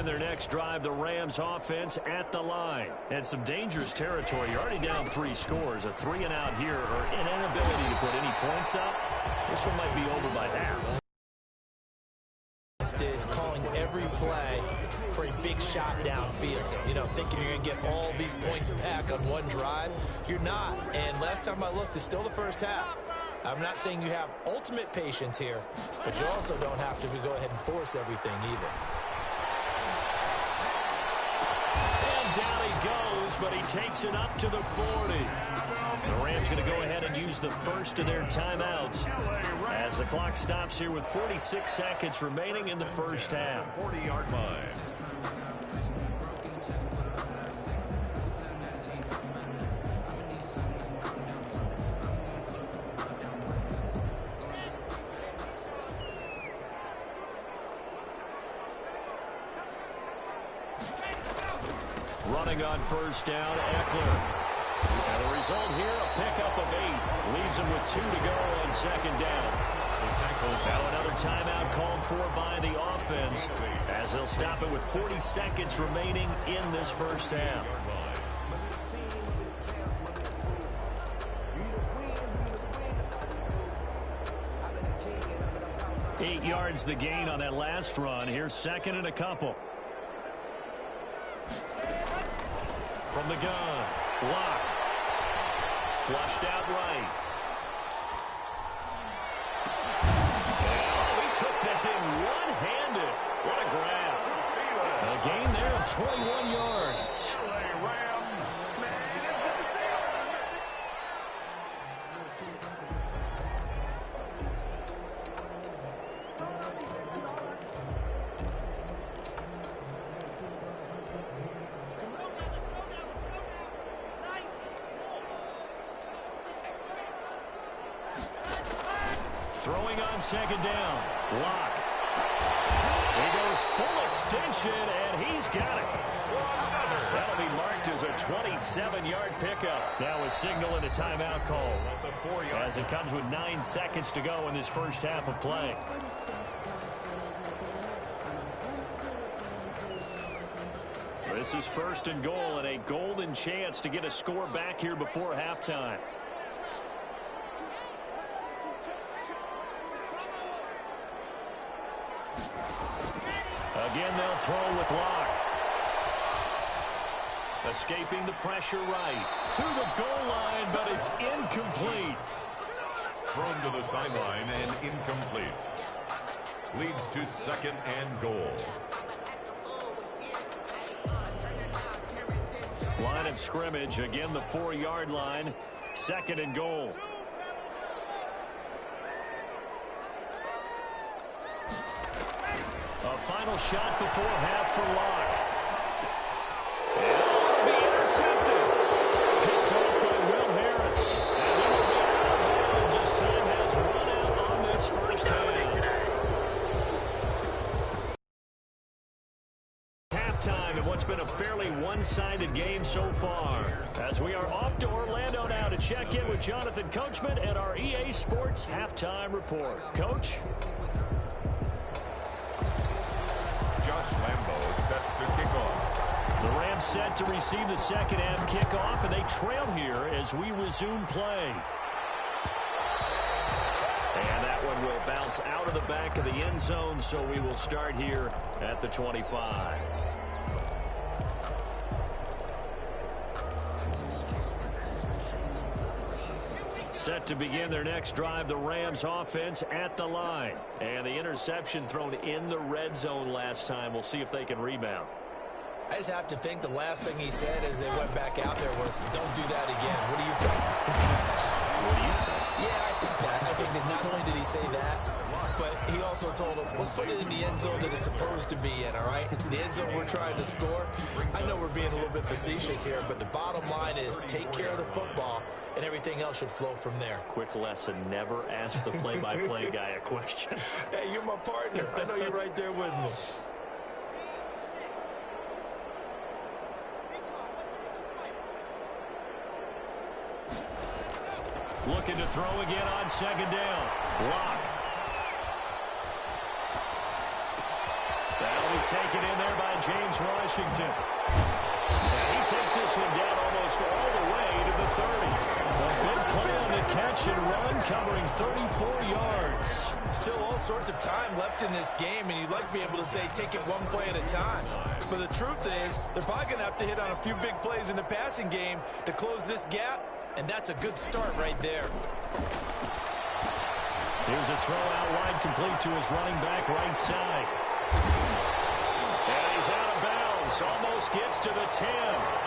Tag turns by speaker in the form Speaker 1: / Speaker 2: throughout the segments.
Speaker 1: begin their next drive, the Rams offense at the line. And some dangerous territory. You're already down 3 scores. A 3-and-out here, or an inability to put any points up. This one might be over by half.
Speaker 2: Is calling every play for a big shot downfield. You know, thinking you're going to get all these points back on one drive. You're not. And last time I looked, it's still the first half. I'm not saying you have ultimate patience here, but you also don't have to go ahead and force everything either.
Speaker 1: And down he goes, but he takes it up to the 40. The Rams going to go ahead and use the first of their timeouts as the clock stops here with 46 seconds remaining in the first half.
Speaker 3: 40-yard line.
Speaker 1: Running on first down, Eckler. And the result here, a pickup of 8. Leaves him with 2 to go on second down. Now another timeout called for by the offense as they'll stop it with 40 seconds remaining in this first half. Eight yards the gain on that last run. Here's second and a couple. From the gun, Lock. Flushed out right. Oh, he took that in one-handed. What a grab. A gain there of 21 yards. Throwing on second down. Lock. He goes full extension, and he's got it. That'll be marked as a 27-yard pickup. Now a signal and a timeout call as it comes with 9 seconds to go in this first half of play. This is first and goal and a golden chance to get a score back here before halftime. Again, they'll throw with Lock. Escaping the pressure right. To the goal line, but it's incomplete.
Speaker 3: Thrown to the sideline and incomplete. Leads to second and goal.
Speaker 1: Line of scrimmage, again the 4-yard line. Second and goal. A final shot before half for Lock. And be intercepted. Picked up by Will Harris. And he will be out of bounds as time has run out on this first half. Halftime in what's been a fairly one-sided game so far. As we are off to Orlando now to check in with Jonathan Coachman and our EA Sports Halftime Report. Coach?
Speaker 3: Josh Lambo set to kick off.
Speaker 1: The Rams set to receive the second half kickoff, and they trail here as we resume play. And that one will bounce out of the back of the end zone, so we will start here at the 25. Set to begin their next drive, the Rams offense at the line. And the interception thrown in the red zone last time. We'll see if they can rebound.
Speaker 2: I just have to think the last thing he said as they went back out there was, don't do that again. What do you think?
Speaker 1: What do you think?
Speaker 2: Yeah, I think that. I think that not only did he say that, but he also told him, let's put it in the end zone that it's supposed to be in, all right? The end zone we're trying to score. I know we're being a little bit facetious here, but the bottom line is take care of the football, and everything else should flow from there.
Speaker 1: Quick lesson, never ask the play-by-play guy a question.
Speaker 2: Hey, you're my partner. I know you're right there with me.
Speaker 1: Looking to throw again on second down. Lock. That'll be taken in there by James Washington. And he takes this one down almost all the way to the 30. A big play on the catch and run, covering 34 yards.
Speaker 2: Still all sorts of time left in this game, and you'd like to be able to say take it one play at a time. But the truth is, they're probably going to have to hit on a few big plays in the passing game to close this gap, and that's a good start right there.
Speaker 1: Here's a throw out wide, complete to his running back right side. And he's out of bounds. Almost gets to the 10.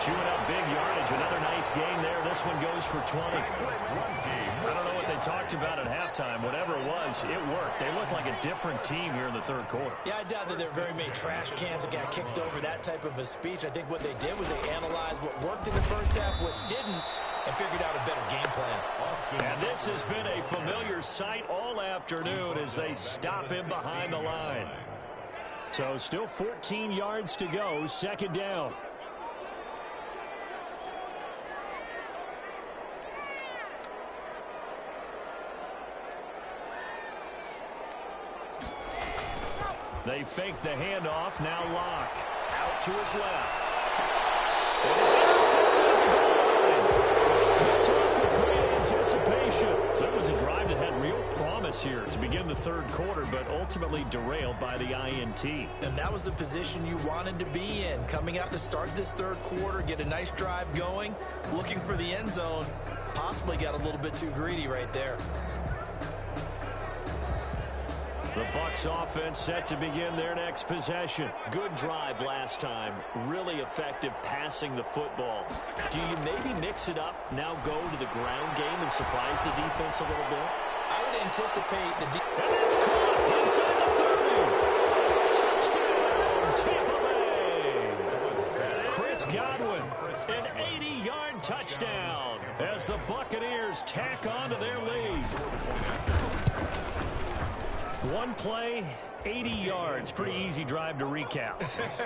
Speaker 1: Chewing up big yardage. Another nice gain there. This one goes for 20. I don't know what they talked about at halftime. Whatever it was, it worked. They look like a different team here in the third quarter.
Speaker 2: Yeah, I doubt that there are very many trash cans that got kicked over that type of a speech. I think what they did was they analyzed what worked in the first half, what didn't, and figured out a better game plan.
Speaker 1: And this has been a familiar sight all afternoon as they stop him behind the line. So still 14 yards to go, second down. They fake the handoff, now Locke. Out to his left. And it's intercepted at the goal line. Picked off with great anticipation. So it was a drive that had real promise here to begin the third quarter, but ultimately derailed by the INT.
Speaker 2: And that was the position you wanted to be in. Coming out to start this third quarter, get a nice drive going, looking for the end zone. Possibly got a little bit too greedy right there.
Speaker 1: The Bucs offense set to begin their next possession. Good drive last time. Really effective passing the football. Do you maybe mix it up, now go to the ground game and surprise the defense a little bit?
Speaker 2: I would anticipate the
Speaker 1: and it's caught inside the 30. Touchdown, Tampa Bay. Chris Godwin, an 80-yard touchdown as the Buccaneers tack on to their lead. One play, 80 yards. Pretty easy drive to recap.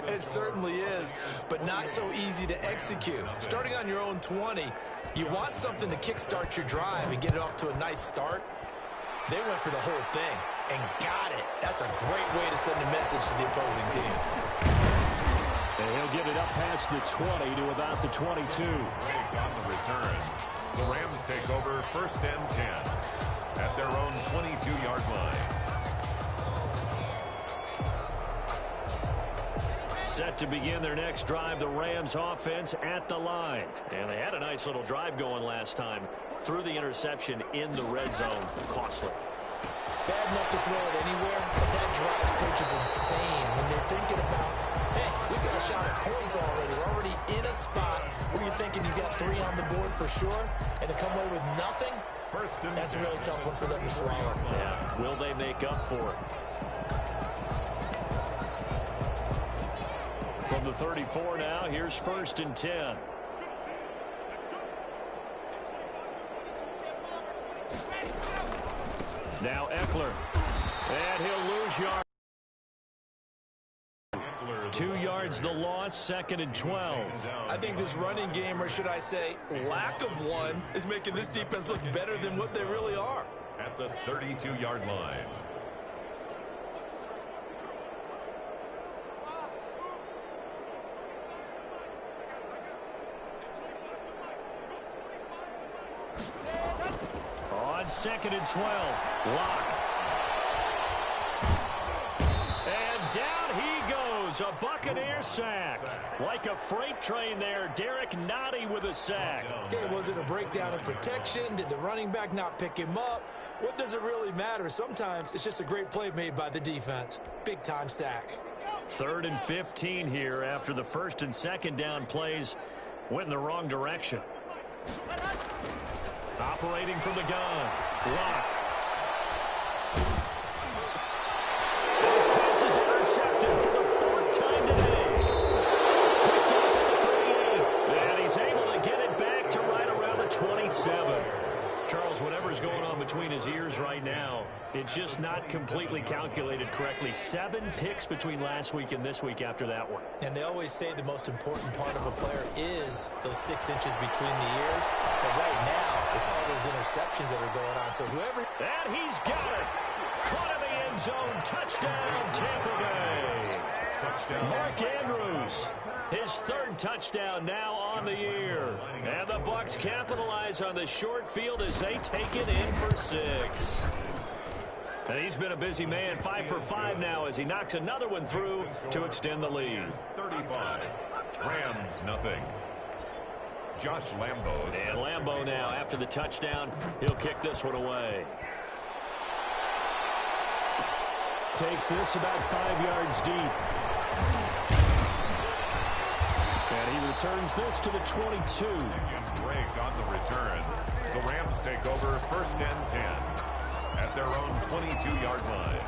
Speaker 2: It certainly is, but not so easy to execute. Starting on your own 20, you want something to kickstart your drive and get it off to a nice start. They went for the whole thing and got it. That's a great way to send a message to the opposing team.
Speaker 1: And he'll get it up past the 20 to about the 22.
Speaker 3: Break on the return. The Rams take over 1st and 10 at their own 22-yard line.
Speaker 1: Set to begin their next drive, the Rams offense at the line. And they had a nice little drive going last time. Threw the interception in the red zone. Costly.
Speaker 2: Bad enough to throw it anywhere, but that drives coaches insane when they're thinking about, hey, we got a shot at points already. We're already in a spot where you're thinking you got 3 on the board for sure, and to come away with nothing, that's a really tough one for them to swallow.
Speaker 1: Yeah, will they make up for it? From the 34 now, here's 1st and 10. Now Eckler. And he'll lose yards. 2 yards the loss, 2nd and 12.
Speaker 2: I think this running game, or should I say lack of one, is making this defense look better than what they really are.
Speaker 3: At the 32-yard line.
Speaker 1: On 2nd and 12, Locke. And down he goes, a Buccaneer sack. Like a freight train there, Derek Nottie with a sack.
Speaker 2: Okay, was it a breakdown in protection? Did the running back not pick him up? What does it really matter? Sometimes it's just a great play made by the defense. Big-time sack.
Speaker 1: 3rd and 15 here after the 1st and 2nd down plays went in the wrong direction. Operating from the gun, Locke. His pass is intercepted for the 4th time today. Picked off at the 38, and he's able to get it back to right around the 27. Charles, whatever's going on between his ears right now, it's just not completely calculated correctly. 7 picks between last week and this week after that one.
Speaker 2: And they always say the most important part of a player is those 6 inches between the ears. But right now, it's all those interceptions that are going on. So whoever...
Speaker 1: And he's got it. Caught in the end zone. Touchdown, Tampa Bay.
Speaker 3: Touchdown.
Speaker 1: Mark Andrews, his third touchdown now on the year. And the Bucs capitalize on the short field as they take it in for 6. And he's been a busy man, 5 for 5 now as he knocks another one through to extend the lead.
Speaker 3: 35. Rams, nothing. Josh Lambo.
Speaker 1: And Lambo now, after the touchdown, he'll kick this one away. Takes this about 5 yards deep. And he returns this to the 22.
Speaker 3: Break on the return. The Rams take over 1st and 10 at their own 22-yard line.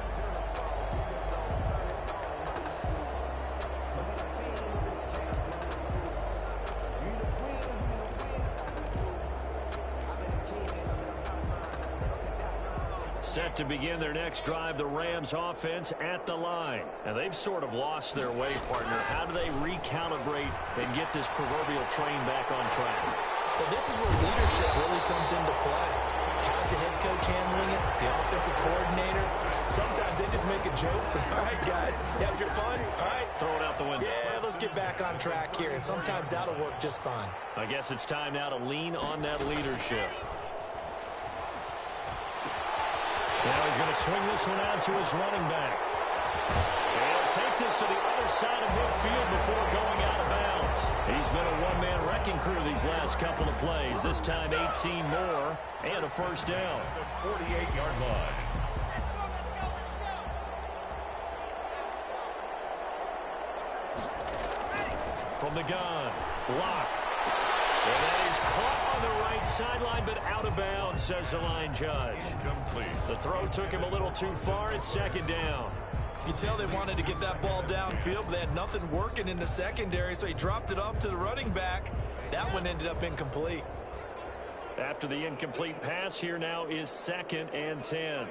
Speaker 1: Set to begin their next drive, the Rams offense at the line. And they've sort of lost their way, partner. How do they recalibrate and get this proverbial train back on track?
Speaker 2: Well, this is where leadership really comes into play. How's the head coach handling it? The offensive coordinator? Sometimes they just make a joke. All right, guys, you have your fun? All right.
Speaker 1: Throw it out the window.
Speaker 2: Yeah, let's get back on track here. And sometimes that'll work just fine.
Speaker 1: I guess it's time now to lean on that leadership. Now he's going to swing this one out to his running back. And he'll take this to the other side of midfield before going out of bounds. He's been a one-man wrecking crew these last couple of plays. This time 18 more and a first down.
Speaker 3: The 48-yard line.
Speaker 1: From the gun, Locke. And that is caught on the right sideline, but out of bounds, says the line judge.
Speaker 3: Incomplete.
Speaker 1: The throw took him a little too far. It's 2nd down.
Speaker 2: You can tell they wanted to get that ball downfield, but they had nothing working in the secondary, so he dropped it off to the running back. That one ended up incomplete.
Speaker 1: After the incomplete pass, here now is 2nd and 10.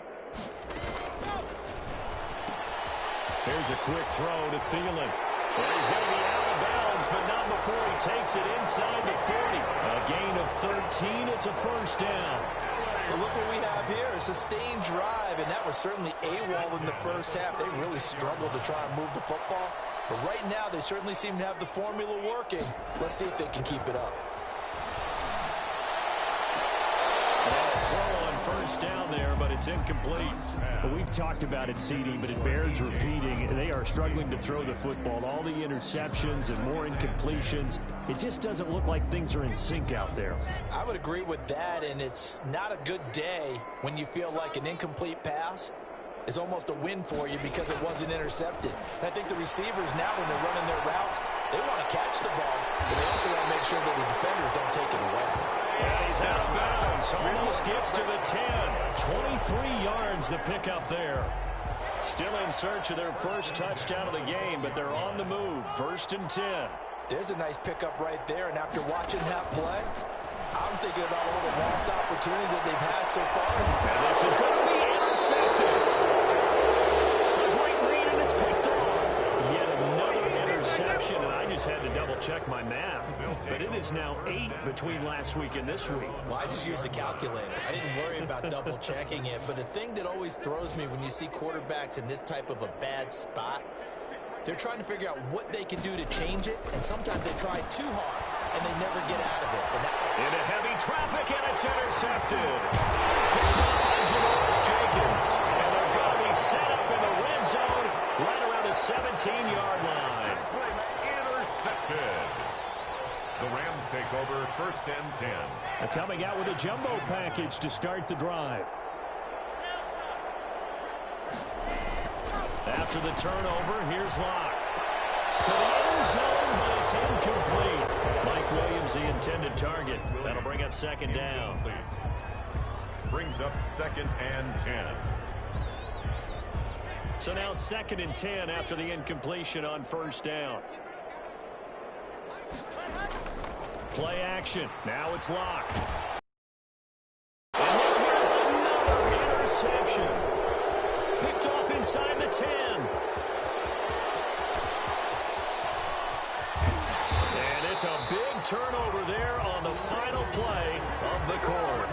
Speaker 1: Here's a quick throw to Thielen. And he's going to be out of bounds, but not before he takes it inside the 40. A gain of 13. It's a first down.
Speaker 2: Well, look what we have here, a sustained drive, and that was certainly AWOL in the first half. They really struggled to try and move the football. But right now, they certainly seem to have the formula working. Let's see if they can keep it up.
Speaker 1: Throw on first down there, but it's incomplete.
Speaker 4: Well, we've talked about it, CD, but it bears repeating. They are struggling to throw the football. All the interceptions and more incompletions. It just doesn't look like things are in sync out there.
Speaker 2: I would agree with that, and it's not a good day when you feel like an incomplete pass is almost a win for you because it wasn't intercepted. And I think the receivers now, when they're running their routes, they want to catch the ball, but they also want to make sure that the defenders don't take it away.
Speaker 1: And he's out of bounds. Almost gets to the 10. 23 yards the pickup there. Still in search of their first touchdown of the game, but they're on the move. 1st and 10.
Speaker 2: There's a nice pickup right there, and after watching that play, I'm thinking about all the lost opportunities that they've had so far.
Speaker 1: And this is going to be intercepted. A great read, and it's picked off. Yet another interception, and I just had to double-check my math. But it is now 8 between last week and this week.
Speaker 2: Well, I just used the calculator. I didn't worry about double-checking it. But the thing that always throws me when you see quarterbacks in this type of a bad spot, they're trying to figure out what they can do to change it, and sometimes they try too hard, and they never get out of it.
Speaker 1: Into heavy traffic, and it's intercepted. Picked up by Janoris Jenkins. And they're going to be set up in the red zone right around the 17-yard line.
Speaker 3: Intercepted. The Rams take over 1st and 10.
Speaker 4: They're coming out with a jumbo package to start the drive.
Speaker 1: After the turnover, here's Locke. To the end zone, but it's incomplete. Mike Williams, the intended target. That'll bring up 2nd down.
Speaker 3: Brings up 2nd and 10.
Speaker 1: So now 2nd and 10 after the incompletion on first down. Play action. Now it's Locke. And now here's another interception. Picked off inside the 10. And it's a big turnover there on the final play of the quarter.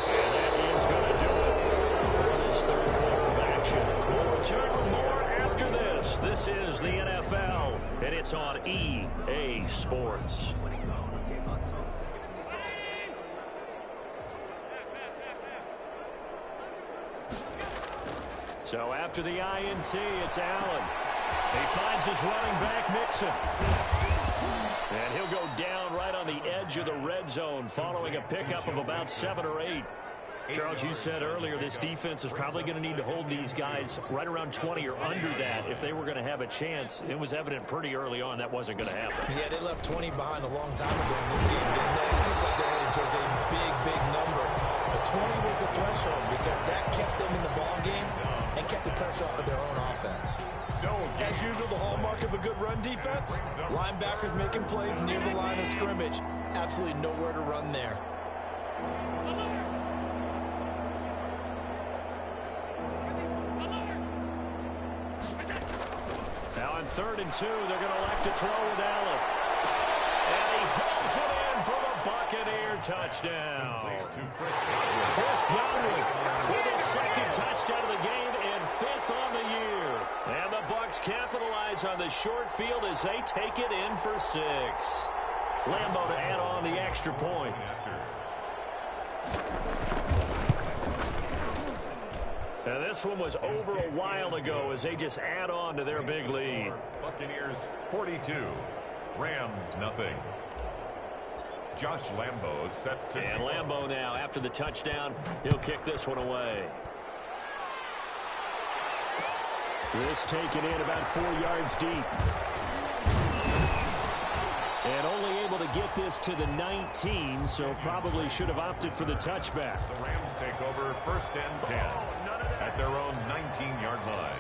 Speaker 1: And that is going to do it for this 3rd quarter of action. We'll return This is the NFL, and it's on EA Sports. So after the INT, it's Allen. He finds his running back, Mixon. And he'll go down right on the edge of the red zone following a pickup of about 7 or 8. Charles, you said earlier this defense is probably going to need to hold these guys right around 20 or under that if they were going to have a chance. It was evident pretty early on that wasn't going to happen.
Speaker 2: Yeah, they left 20 behind a long time ago in this game, didn't they? It looks like they're heading towards a big, big number. But 20 was the threshold because that kept them in the ball game and kept the pressure off of their own offense. As usual, the hallmark of a good run defense, linebackers making plays near the line of scrimmage. Absolutely nowhere to run there.
Speaker 1: Now on 3rd and 2, they're going to elect to throw with Allen. And he hauls it in for the Buccaneer touchdown. Chris Godwin with his 2nd touchdown of the game and 5th on the year. And the Bucs capitalize on the short field as they take it in for 6. Lambo to add on the extra point. Now this one was over a while ago as they just add on to their big lead.
Speaker 3: Buccaneers 42, Rams nothing. Josh Lambo set to...
Speaker 1: And Lambo now, after the touchdown, he'll kick this one away. This taken in about 4 yards deep. And only able to get this to the 19, so probably should have opted for the touchback.
Speaker 3: The Rams take over 1st and 10 at their own 19-yard line.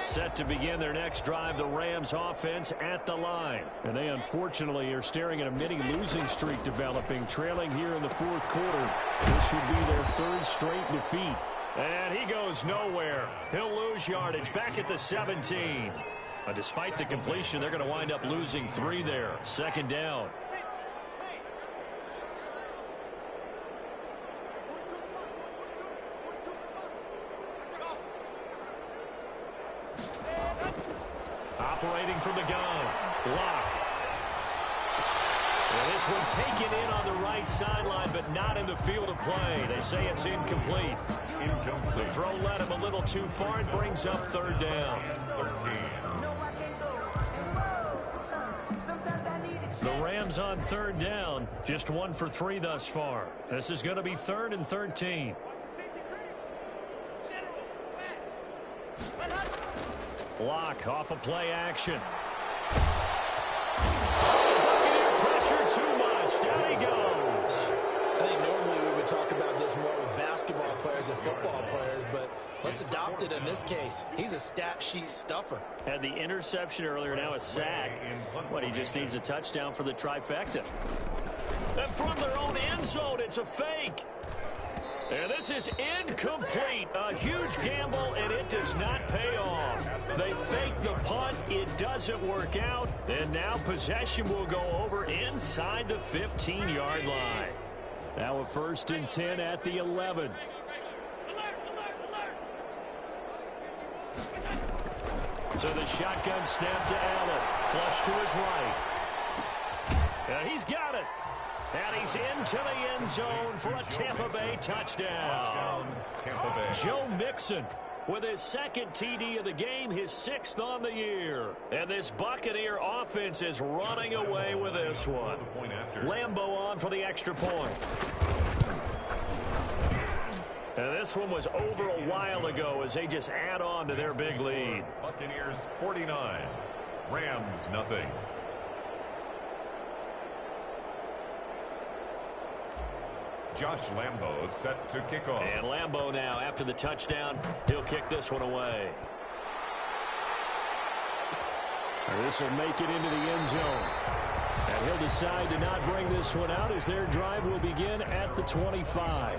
Speaker 1: Set to begin their next drive, the Rams offense at the line.
Speaker 4: And they unfortunately are staring at a mini losing streak developing, trailing here in the 4th quarter. This would be their 3rd straight defeat.
Speaker 1: And he goes nowhere. He'll lose yardage back at the 17. Despite the completion, they're going to wind up losing 3 there. 2nd down. Operating from the gun. Lock. And this one taken in on the right sideline, but not in the field of play. They say it's incomplete. The throw led him a little too far and brings up 3rd down.
Speaker 3: 13.
Speaker 1: The Rams on 3rd down, just 1 for 3 thus far. This is going to be 3rd and 13. Block off of play action. Pressure too much. Down he goes.
Speaker 2: I think normally we would talk about this more with basketball players and football players, but let's adopt it in this case. He's a stat sheet stuffer.
Speaker 1: Had the interception earlier, now a sack. What, he just needs a touchdown for the trifecta. And from their own end zone, it's a fake. And this is incomplete. A huge gamble, and it does not pay off. They fake the punt. It doesn't work out. And now possession will go over inside the 15-yard line.
Speaker 4: Now a 1st and 10 at the 11.
Speaker 1: So the shotgun snap to Allen. Flush to his right. And he's got it. And he's into the end zone for a Tampa Bay touchdown.
Speaker 3: Tampa Bay.
Speaker 1: Joe Mixon with his 2nd TD of the game, his 6th on the year. And this Buccaneer offense is running away with this one. Lambo on for the extra point. And this one was over a while ago as they just add on to their big lead.
Speaker 3: Buccaneers 49, Rams nothing. Josh Lambo set to kick off.
Speaker 1: And Lambo now, after the touchdown, he'll kick this one away.
Speaker 4: This will make it into the end zone. And he'll decide to not bring this one out as their drive will begin at the 25.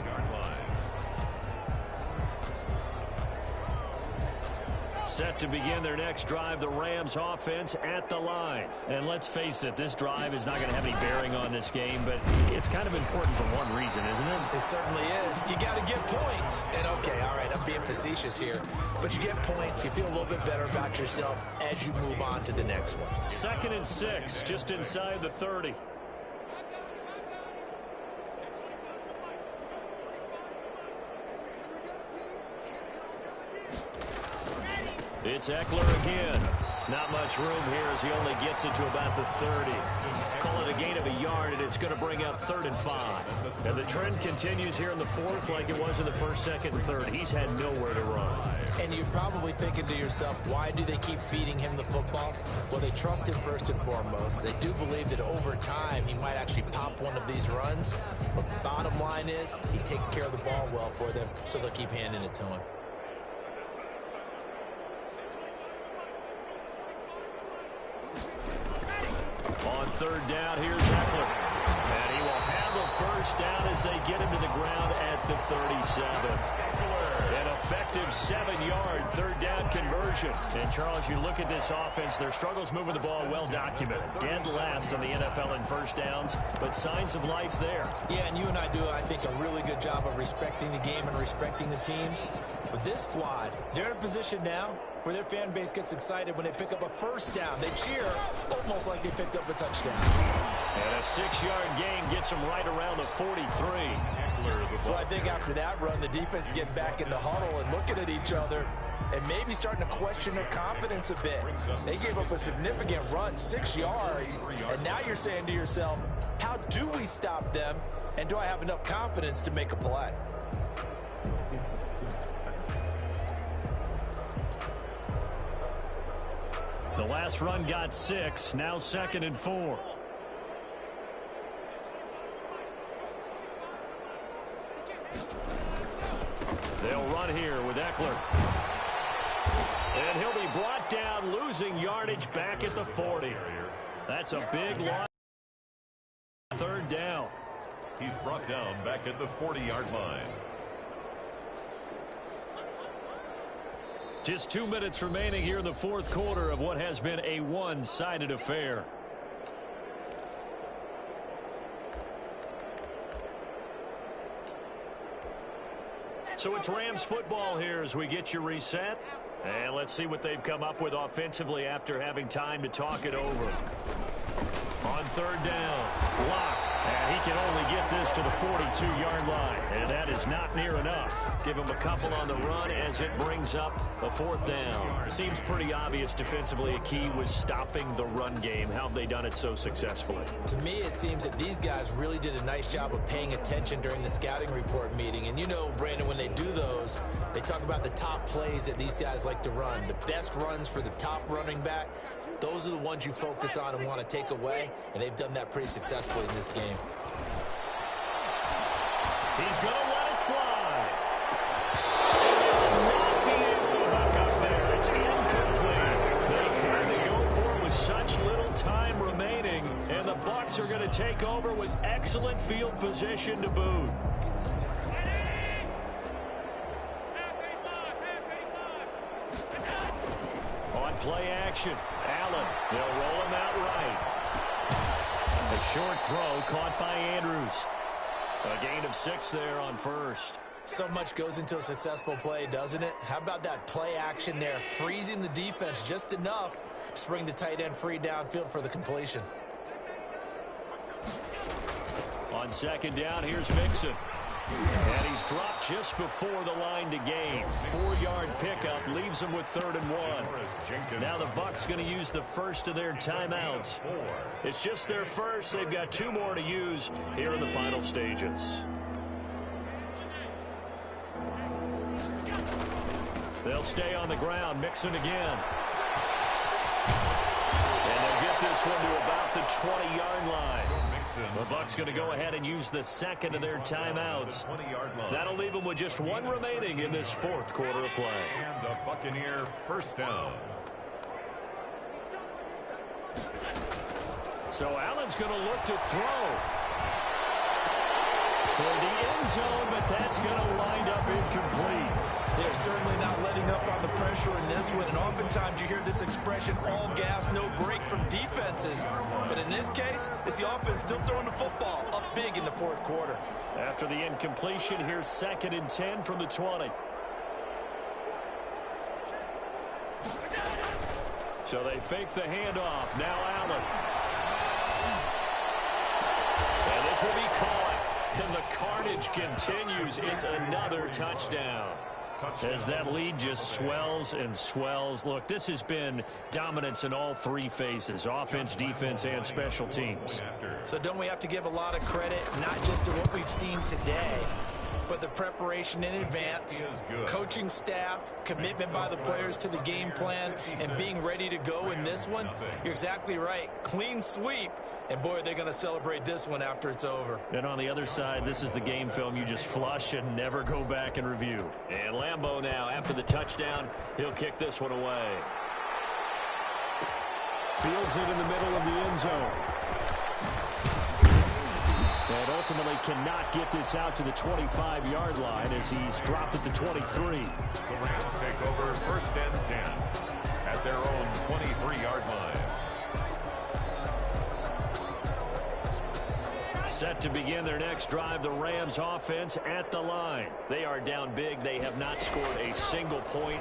Speaker 4: Set to begin their next drive, the Rams offense at the line. And let's face it, this drive is not going to have any bearing on this game, but it's kind of important for one reason, isn't it?
Speaker 2: It certainly is. You got to get points. And okay, all right, I'm being facetious here, but you get points, you feel a little bit better about yourself as you move on to the next one.
Speaker 4: 2nd and 6, just inside the 30. It's Eckler again. Not much room here as he only gets it to about the 30. Call it a gain of a yard, and it's going to bring up 3rd and 5. And the trend continues here in the 4th like it was in the 1st, 2nd, and 3rd. He's had nowhere to run.
Speaker 2: And you're probably thinking to yourself, why do they keep feeding him the football? Well, they trust him first and foremost. They do believe that over time he might actually pop one of these runs. But the bottom line is he takes care of the ball well for them, so they'll keep handing it to him.
Speaker 4: On 3rd down, here's Eckler. And he will have the 1st down as they get him to the ground at the 37. An effective 7-yard 3rd down conversion. And, Charles, you look at this offense, their struggles moving the ball well documented. Dead last in the NFL in 1st downs, but signs of life there.
Speaker 2: Yeah, and you and I do, I think, a really good job of respecting the game and respecting the teams. But this squad, they're in a position now where their fan base gets excited when they pick up a 1st down. They cheer almost like they picked up a touchdown.
Speaker 4: And a 6-yard gain gets them right around the 43.
Speaker 2: Well, I think after that run, the defense is getting back in the huddle and looking at each other and maybe starting to question their confidence a bit. They gave up a significant run, 6 yards, and now you're saying to yourself, how do we stop them, and do I have enough confidence to make a play?
Speaker 4: The last run got 6, now 2nd and 4. They'll run here with Eckler. And he'll be brought down, losing yardage back at the 40. That's a big loss. 3rd down.
Speaker 3: He's brought down back at the 40-yard line.
Speaker 4: Just 2 minutes remaining here in the 4th quarter of what has been a one-sided affair. So it's Rams football here as we get you reset. And let's see what they've come up with offensively after having time to talk it over. On 3rd down, Lock. And he can only get this to the 42-yard line. And that is not near enough. Give him a couple on the run as it brings up a 4th down. Seems pretty obvious defensively a key was stopping the run game. How have they done it so successfully?
Speaker 2: To me, it seems that these guys really did a nice job of paying attention during the scouting report meeting. And you know, Brandon, when they do those, they talk about the top plays that these guys like to run. The best runs for the top running back. Those are the ones you focus on and want to take away, and they've done that pretty successfully in this game.
Speaker 4: He's going to let it fly. Not be able to hook up there. It's incomplete. They had to go for it with such little time remaining, and the Bucs are going to take over with excellent field position to boot. On play action, Allen. They'll roll him out right. A short throw caught by Andrews. A gain of 6 there on 1st.
Speaker 2: So much goes into a successful play, doesn't it? How about that play action there, freezing the defense just enough to bring the tight end free downfield for the completion.
Speaker 1: On 2nd down, here's Mixon. And he's dropped just before the line to gain. 4-yard pickup leaves him with 3rd and 1. Now the Bucs going to use the first of their timeouts. It's just their first. They've got 2 more to use here in the final stages. They'll stay on the ground. Mixon again. And they'll get this one to about the 20-yard line. The Bucs going to go ahead and use the 2nd of their timeouts. That'll leave them with just 1 remaining in this 4th quarter of play.
Speaker 3: And the Buccaneer 1st down.
Speaker 1: So Allen's going to look to throw toward the end zone, but that's going to wind up incomplete.
Speaker 2: They're certainly not letting up on the pressure in this this one, and oftentimes you hear this expression, all gas, no break from defenses. But in this case, it's the offense still throwing the football up big in the fourth quarter.
Speaker 4: After the incompletion, here's 2nd and 10 from the 20. So they fake the handoff. Now Allen. And this will be caught. And the carnage continues. It's another touchdown. As that lead just swells and swells. Look, this has been dominance in all three phases, offense, defense, and special teams.
Speaker 2: So don't we have to give a lot of credit, not just to what we've seen today, but the preparation in advance, coaching staff, commitment by the players to the game plan, and being ready to go in this one? You're exactly right. Clean sweep. And, boy, they're going to celebrate this one after it's over.
Speaker 4: And on the other side, this is the game film you just flush and never go back and review. And Lambeau now, after the touchdown, he'll kick this one away. Fields it in the middle of the end zone. And ultimately cannot get this out to the 25-yard line as he's dropped at the 23.
Speaker 3: The Rams take over 1st and 10 at their own 23-yard line.
Speaker 4: Set to begin their next drive, the Rams offense at the line. They are down big. They have not scored a single point.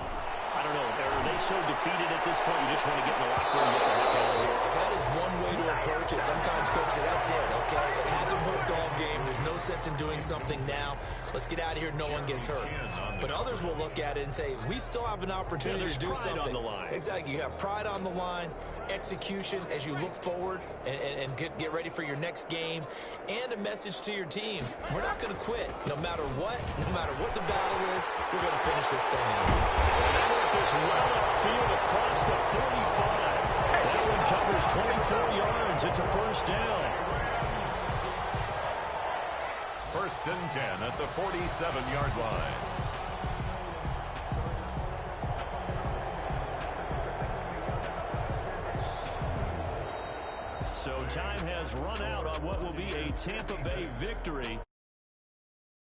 Speaker 4: I don't know. Are they so defeated at this point you just want to get in the locker room and get the heck out of here?
Speaker 2: That is one way to approach it. Sometimes, Coach, say, that's it, okay? It hasn't worked all game. There's no sense in doing something now. Let's get out of here. No one gets hurt. But others will look at it and say, we still have an opportunity to do something.
Speaker 4: On the line.
Speaker 2: Exactly. You have pride on the line, execution as you look forward and get ready for your next game, and a message to your team. We're not going to quit. No matter what the battle is, we're going to finish this thing out.
Speaker 4: This well upfield across the 45. That one covers 24 yards. It's a 1st down.
Speaker 3: 1st and 10 at the 47-yard line.
Speaker 4: So time has run out on what will be a Tampa Bay victory.